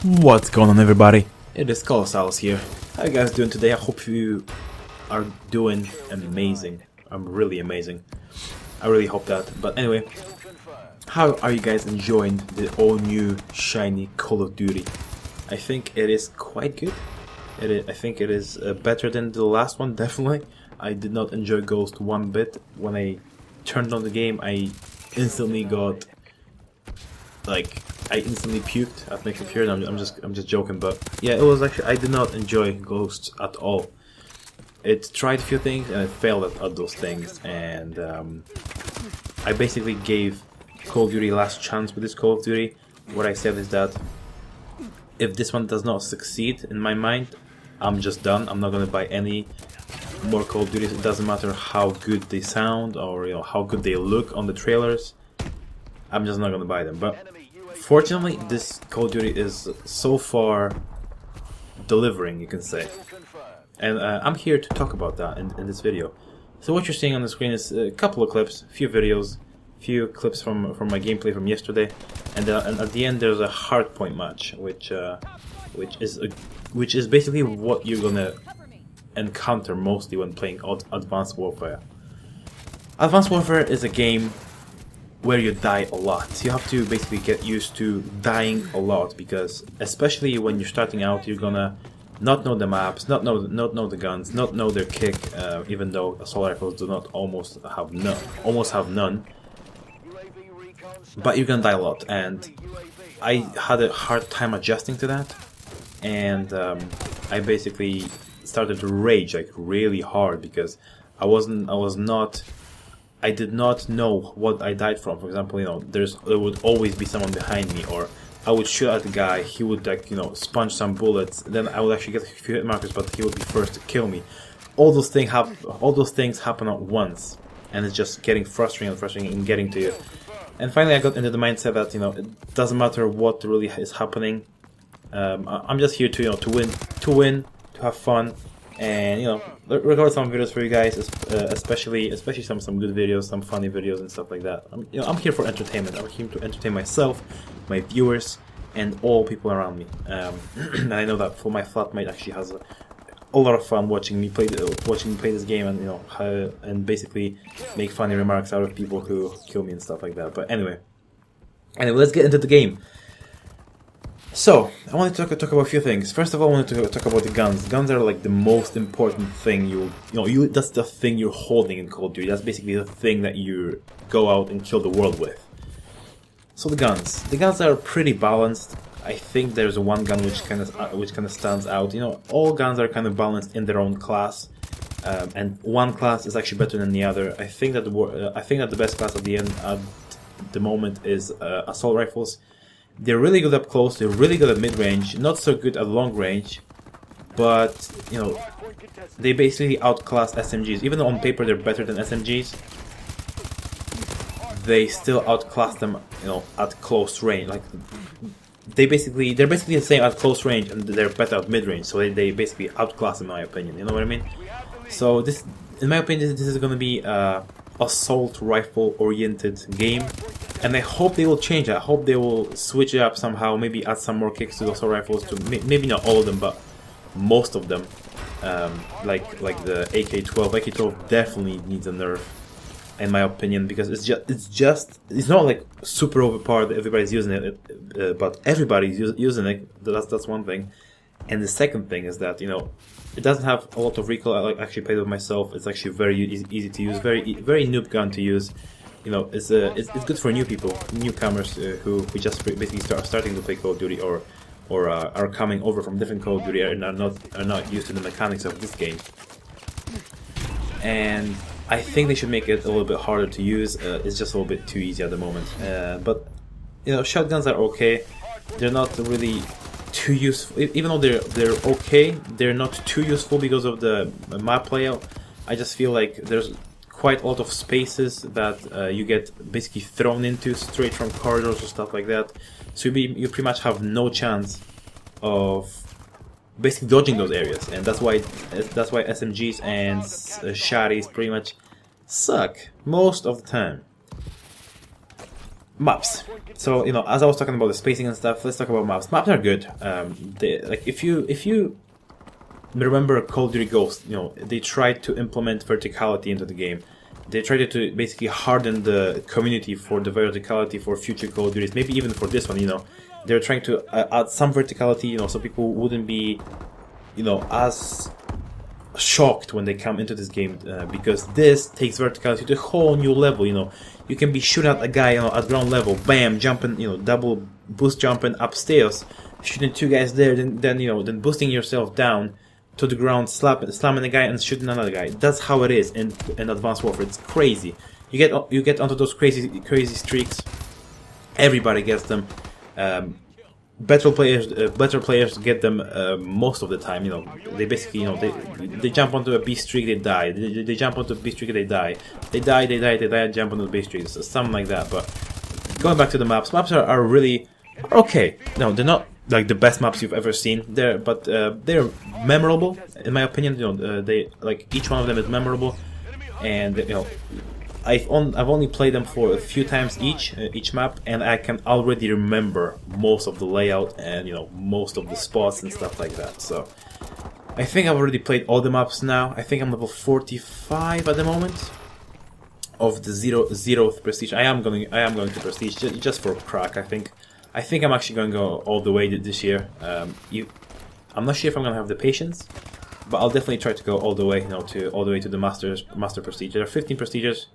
What's going on, everybody? It is Kolosalus here. How you guys doing today? I hope you are doing amazing. I'm really amazing. I really hope that. But anyway, how are you guys enjoying the all new shiny Call of Duty? I think it is quite good. I think it is better than the last one, definitely. I did not enjoy Ghost one bit. When I turned on the game, I instantly got I instantly puked at my computer. I'm just joking, but yeah, it was actually, I did not enjoy Ghosts at all. It tried a few things and it failed at those things, and I basically gave Call of Duty last chance with this Call of Duty. What I said is that if this one does not succeed in my mind, I'm just done. I'm not gonna buy any more Call of Duties. It doesn't matter how good they sound or how good they look on the trailers. I'm just not gonna buy them. But fortunately, this Call of Duty is so far delivering, you can say. And I'm here to talk about that in this video. So what you're seeing on the screen is a couple of clips, few videos, few clips from my gameplay from yesterday, and at the end there's a hardpoint match, which is basically what you're gonna encounter mostly when playing Advanced Warfare. Advanced Warfare is a game where you die a lot. You have to basically get used to dying a lot, because especially when you're starting out, you're gonna not know the maps, not know the guns, not know their kick, even though assault rifles do not almost have none. But you're gonna die a lot, and I had a hard time adjusting to that, and I basically started to rage like really hard because I did not know what I died from. For example, there would always be someone behind me, or I would shoot at the guy, he would sponge some bullets, then I would actually get a few hit markers, but he would be first to kill me. All those things happen at once, and it's just getting frustrating and getting to you. And finally I got into the mindset that it doesn't matter what really is happening. I'm just here to win, to have fun, and record some videos for you guys, especially some good videos, some funny videos and stuff like that. I'm here for entertainment. I'm here to entertain myself, my viewers, and all people around me. And I know that for my flatmate actually has a lot of fun watching me play this game, and and basically make funny remarks out of people who kill me and stuff like that. But anyway, let's get into the game. So, I wanted to talk about a few things. First of all, I wanted to talk about the guns. Guns are like the most important thing that's the thing you're holding in Call of Duty. That's basically the thing that you go out and kill the world with. So the guns are pretty balanced. I think there's one gun which kind of stands out. All guns are kind of balanced in their own class, and one class is actually better than the other. I think that the best class at the moment is assault rifles. They're really good up close, they're really good at mid-range, not so good at long range, but, they basically outclass SMGs. Even though on paper they're better than SMGs, they still outclass them, at close range. Like, they're basically the same at close range, and they're better at mid-range, so they basically outclass, in my opinion, you know what I mean? So in my opinion, this is gonna be a assault rifle oriented game. And I hope they will change it. I hope they will switch it up somehow. Maybe add some more kicks to the assault rifles. Maybe not all of them, but most of them. Like the AK-12. AK-12 definitely needs a nerf, in my opinion, because it's not like super overpowered that everybody's using it, but everybody's using it. That's one thing. And the second thing is that it doesn't have a lot of recoil. I actually played it myself. It's actually very easy to use. Very noob gun to use. It's good for newcomers who just basically starting to play Call of Duty, or are coming over from different Call of Duty and are not used to the mechanics of this game. And I think they should make it a little bit harder to use. It's just a little bit too easy at the moment. But shotguns are okay. They're not really too useful. Even though they're okay, they're not too useful because of the map layout. I just feel like there's quite a lot of spaces that you get basically thrown into straight from corridors or stuff like that. So you pretty much have no chance of basically dodging those areas, and that's why SMGs and shotties pretty much suck most of the time. Maps. So as I was talking about the spacing and stuff, let's talk about maps. Maps are good. Like if you remember Call of Duty Ghost, they tried to implement verticality into the game. They tried to basically harden the community for the verticality for future Call of Duties, maybe even for this one. They're trying to add some verticality, so people wouldn't be, as shocked when they come into this game, because this takes verticality to a whole new level. You can be shooting at a guy, at ground level, bam, jumping, double boost jumping upstairs, shooting two guys there, then boosting yourself down to the ground, slamming a guy and shooting another guy. That's how it is in Advanced Warfare. It's crazy. You get onto those crazy streaks. Everybody gets them. Better players get them most of the time. They basically they jump onto a B streak, they die. They jump onto a B streak, they die. They die, jump onto the B streak. So something like that. But going back to the maps are really okay. No, they're not like the best maps you've ever seen. They're memorable in my opinion. They like each one of them is memorable, and I've only played them for a few times each map, and I can already remember most of the layout and most of the spots and stuff like that. So I think I've already played all the maps now. I think I'm level 45 at the moment of the zeroth prestige. I am going to prestige just for crack. I think I'm actually going to go all the way this year. I'm not sure if I'm going to have the patience, but I'll definitely try to go all the way, to the master prestige. There are 15 prestiges,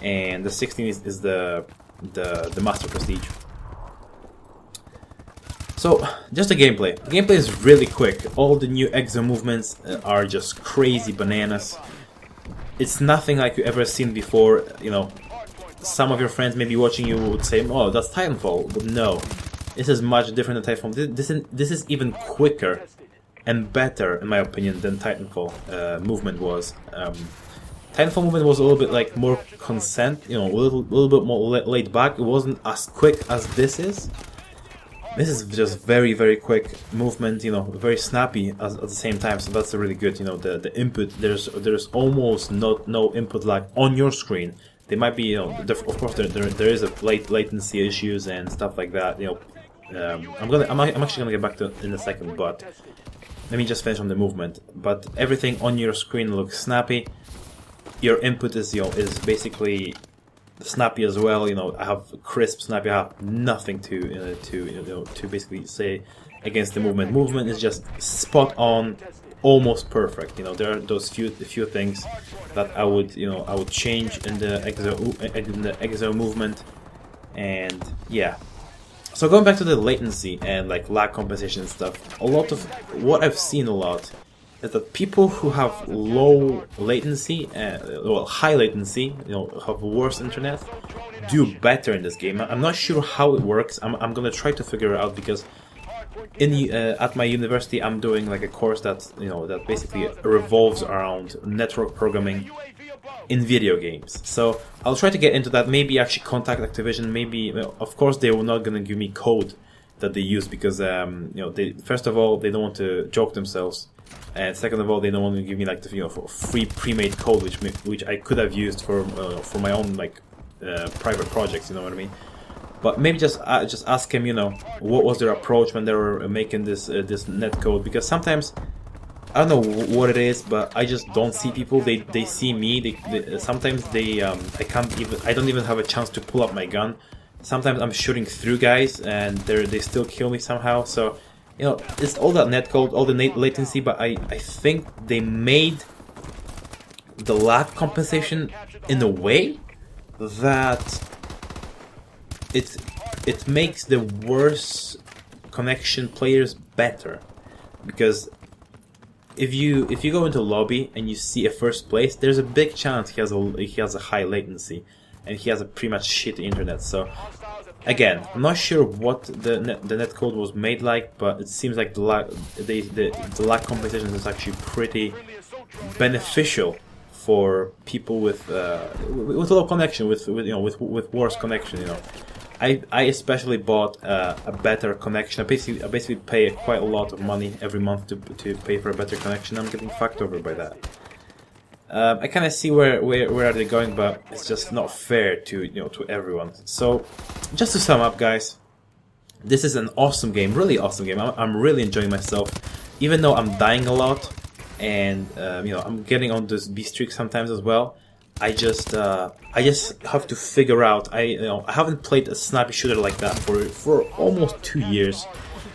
and the 16 is the master prestige. So just the gameplay. The gameplay is really quick. All the new exo movements are just crazy bananas. It's nothing like you ever seen before. Some of your friends maybe watching you would say, "Oh, that's Titanfall," but no, this is much different than Titanfall. This is even quicker and better, in my opinion, than Titanfall movement was. Titanfall movement was a little bit like more consent, a little bit more laid back. It wasn't as quick as this is. This is just very, very quick movement, very snappy at the same time. So that's really good. The input, there's almost no input lag on your screen. They might be, of course, there is a latency issues and stuff like that. I'm actually gonna get back to it in a second, but let me just finish on the movement. But everything on your screen looks snappy. Your input is basically snappy as well. I have crisp snappy. I have nothing to basically say against the movement. Movement is just spot on, almost perfect. There are those few things that I would change in the exo movement, and yeah. So going back to the latency and like lag compensation and stuff, a lot of what I've seen is that people who have low latency, high latency, have worse internet, do better in this game. I'm not sure how it works. I'm gonna try to figure it out, because at my university I'm doing like a course that basically revolves around network programming in video games. So I'll try to get into that. Maybe actually contact Activision. Maybe, of course, they were not gonna give me code that they use, because first of all, they don't want to joke themselves. And second of all, they don't want to give me like the free pre-made code, which I could have used for my own private projects. You know what I mean? But maybe just ask him, what was their approach when they were making this net code? Because sometimes I don't know what it is, but I just don't see people. They see me. Sometimes I don't even have a chance to pull up my gun. Sometimes I'm shooting through guys and they still kill me somehow. So. It's all that netcode, all the latency, but I think they made the lag compensation in a way that it makes the worse connection players better. Because if you go into lobby and you see a first place, there's a big chance he has a high latency and he has a pretty much shitty internet. So again, I'm not sure what the netcode was made like, but it seems like the lag compensation is actually pretty beneficial for people with low connection, with worse connection. I especially bought a better connection. I basically pay quite a lot of money every month to pay for a better connection. I'm getting fucked over by that. I kind of see where are they going, but it's just not fair to to everyone. So, just to sum up, guys, this is an awesome game, really awesome game. I'm really enjoying myself, even though I'm dying a lot, and I'm getting on this B streak sometimes as well. I just have to figure out. I haven't played a snappy shooter like that for almost 2 years.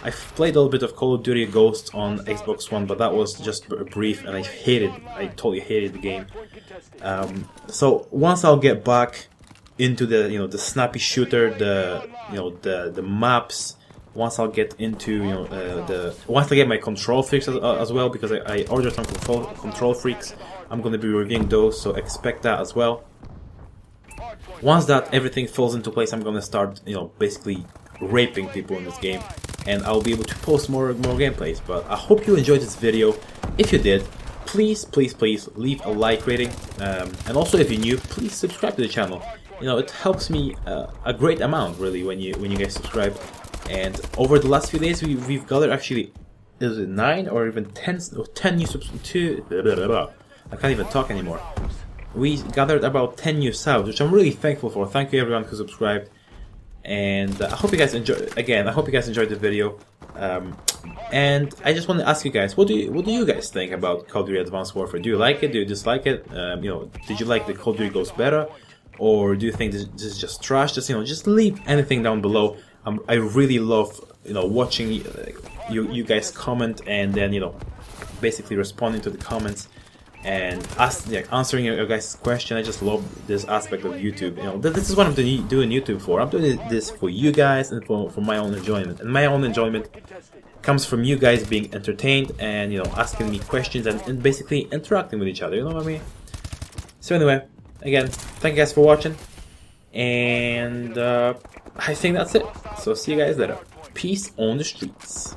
I've played a little bit of Call of Duty Ghosts on Xbox One, but that was just brief, and I totally hated the game. So once I'll get back into the the snappy shooter, the maps, once I'll get into once I get my control freaks as well, because I ordered some control freaks, I'm going to be reviewing those, so expect that as well. Once that everything falls into place, I'm going to start basically raping people in this game, and I'll be able to post more gameplays. But I hope you enjoyed this video. If you did, please leave a like rating, and also if you're new, please subscribe to the channel. It helps me a great amount, really, when you guys subscribe. And over the last few days, we've gathered, actually, is it 9 or even 10 new subs? I can't even talk anymore. We gathered about 10 new subs, which I'm really thankful for. Thank you everyone who subscribed. And I hope you guys enjoyed. Again, I hope you guys enjoyed the video. And I just want to ask you guys, what do you guys think about Call of Duty Advanced Warfare? Do you like it? Do you dislike it? Did you like the Call of Duty Ghosts better, or do you think this is just trash? Just leave anything down below. I really love watching you guys comment, and then basically responding to the comments and answering your guys' question. I just love this aspect of YouTube. This is what I'm doing YouTube for. I'm doing this for you guys and for my own enjoyment. And my own enjoyment comes from you guys being entertained and asking me questions and basically interacting with each other. You know what I mean? So anyway, again, thank you guys for watching, and I think that's it. So see you guys later. Peace on the streets.